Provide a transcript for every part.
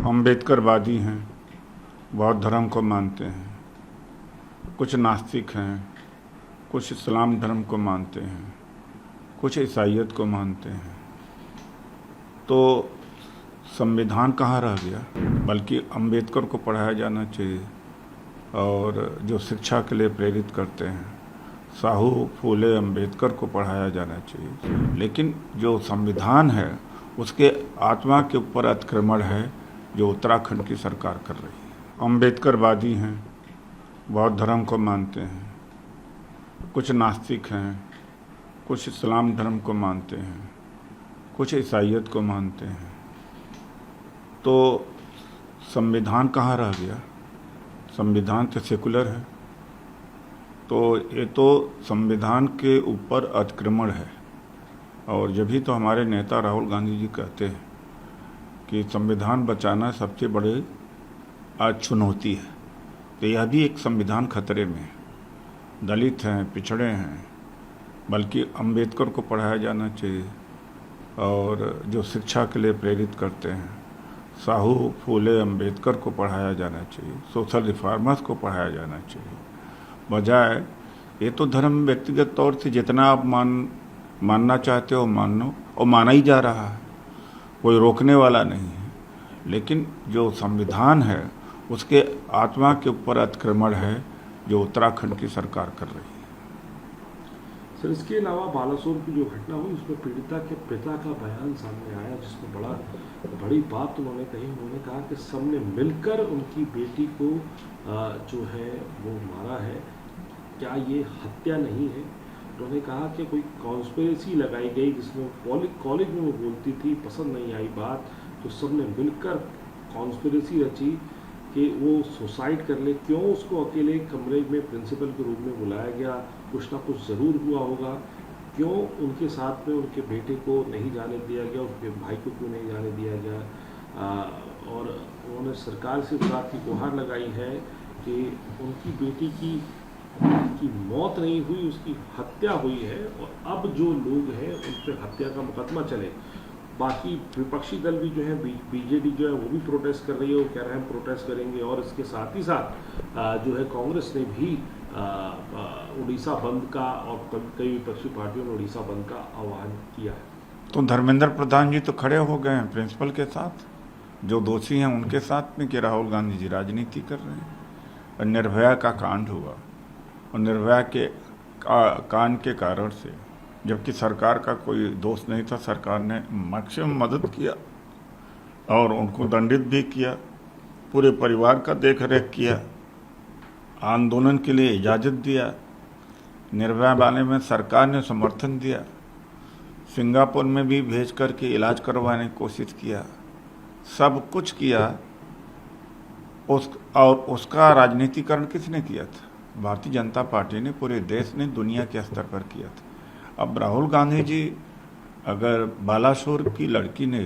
अम्बेडकरवादी हैं, बौद्ध धर्म को मानते हैं, कुछ नास्तिक हैं, कुछ इस्लाम धर्म को मानते हैं, कुछ ईसाईयत को मानते हैं। तो संविधान कहाँ रह गया? बल्कि अम्बेडकर को पढ़ाया जाना चाहिए। और जो शिक्षा के लिए प्रेरित करते हैं, साहू फूले अम्बेडकर को पढ़ाया जाना चाहिए। लेकिन जो संविधान है उसके आत्मा के ऊपर अतिक्रमण है जो उत्तराखंड की सरकार कर रही है। अम्बेडकरवादी हैं, बौद्ध धर्म को मानते हैं, कुछ नास्तिक हैं, कुछ इस्लाम धर्म को मानते हैं, कुछ ईसाईयत को मानते हैं। तो संविधान कहाँ रह गया? संविधान तो सेकुलर है। तो ये तो संविधान के ऊपर अतिक्रमण है। और जब ही तो हमारे नेता राहुल गांधी जी कहते हैं कि संविधान बचाना सबसे बड़ी आज चुनौती है, तो यह भी एक संविधान खतरे में है। दलित हैं, पिछड़े हैं, बल्कि अम्बेडकर को पढ़ाया जाना चाहिए। और जो शिक्षा के लिए प्रेरित करते हैं, साहू फूले अम्बेडकर को पढ़ाया जाना चाहिए, सोशल रिफॉर्मर्स को पढ़ाया जाना चाहिए। बजाय ये तो धर्म व्यक्तिगत तौर से जितना आप मानना चाहते हो मान लो, और माना ही जा रहा है, कोई रोकने वाला नहीं है। लेकिन जो संविधान है उसके आत्मा के ऊपर अतिक्रमण है जो उत्तराखंड की सरकार कर रही है। सर, इसके अलावा बालासोर की जो घटना हुई उसमें पीड़िता के पिता का बयान सामने आया, जिसमें बड़ी बात उन्होंने कही। उन्होंने कहा कि सबने मिलकर उनकी बेटी को जो है वो मारा है, क्या ये हत्या नहीं है? उन्होंने कहा कि कोई कॉन्स्पिरेसी लगाई गई जिसमें कॉलेज में वो बोलती थी, पसंद नहीं आई बात, तो सबने मिलकर कॉन्स्पिरेसी रची कि वो सुसाइड कर ले। क्यों उसको अकेले कमरे में प्रिंसिपल के रूप में बुलाया गया? कुछ ना कुछ ज़रूर हुआ होगा। क्यों उनके साथ में उनके बेटे को नहीं जाने दिया गया, उसके भाई को क्यों नहीं जाने दिया गया? और उन्होंने सरकार से इस बात की गुहार लगाई है कि उनकी बेटी की मौत नहीं हुई, उसकी हत्या हुई है, और अब जो लोग हैं उन पर हत्या का मुकदमा चले। बाकी विपक्षी दल भी जो है, बीजेडी जो है वो भी प्रोटेस्ट कर रही है, वो कह रहे हैं हम प्रोटेस्ट करेंगे। और इसके साथ ही साथ जो है कांग्रेस ने भी उड़ीसा बंद का और कई विपक्षी पार्टियों ने उड़ीसा बंद का आह्वान किया है। तो धर्मेंद्र प्रधान जी तो खड़े हो गए हैं प्रिंसिपल के साथ, जो दोषी हैं उनके साथ में, कि राहुल गांधी जी राजनीति कर रहे हैं। और निर्भया का कांड हुआ, और निर्भया के कांड के कारण से, जबकि सरकार का कोई दोष नहीं था, सरकार ने मैक्सिमम मदद किया और उनको दंडित भी किया, पूरे परिवार का देख रेख किया, आंदोलन के लिए इजाज़त दिया। निर्भया वाले में सरकार ने समर्थन दिया, सिंगापुर में भी भेज करके इलाज करवाने की कोशिश किया, सब कुछ किया। और उसका राजनीतिकरण किसने किया था? भारतीय जनता पार्टी ने, पूरे देश ने, दुनिया के स्तर पर किया था। अब राहुल गांधी जी अगर बालासोर की लड़की ने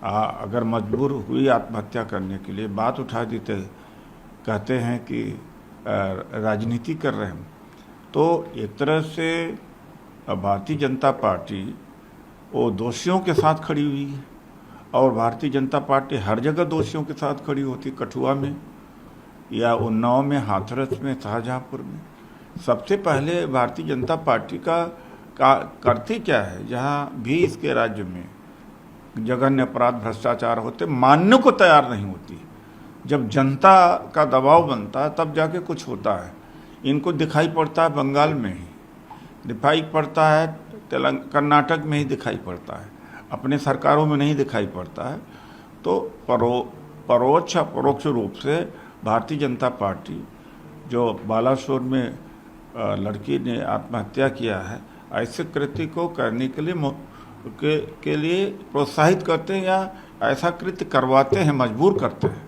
अगर मजबूर हुई आत्महत्या करने के लिए, बात उठा देते, कहते हैं कि राजनीति कर रहे हैं, तो एक तरह से भारतीय जनता पार्टी वो दोषियों के साथ खड़ी हुई है। और भारतीय जनता पार्टी हर जगह दोषियों के साथ खड़ी होती, कठुआ में या उन्नाव में, हाथरस में, शाहजहाँपुर में। सबसे पहले भारतीय जनता पार्टी का करती क्या है? जहाँ भी इसके राज्य में जघन्य अपराध, भ्रष्टाचार होते, मानने को तैयार नहीं होती। जब जनता का दबाव बनता है तब जाके कुछ होता है। इनको दिखाई पड़ता है बंगाल में ही, दिखाई पड़ता है कर्नाटक में ही दिखाई पड़ता है, अपने सरकारों में नहीं दिखाई पड़ता है। तो परोक्ष अपरोक्ष रूप से भारतीय जनता पार्टी, जो बालासोर में लड़की ने आत्महत्या किया है, ऐसे कृत्य को करने के लिए प्रोत्साहित करते हैं या ऐसा कृत्य करवाते हैं, मजबूर करते हैं।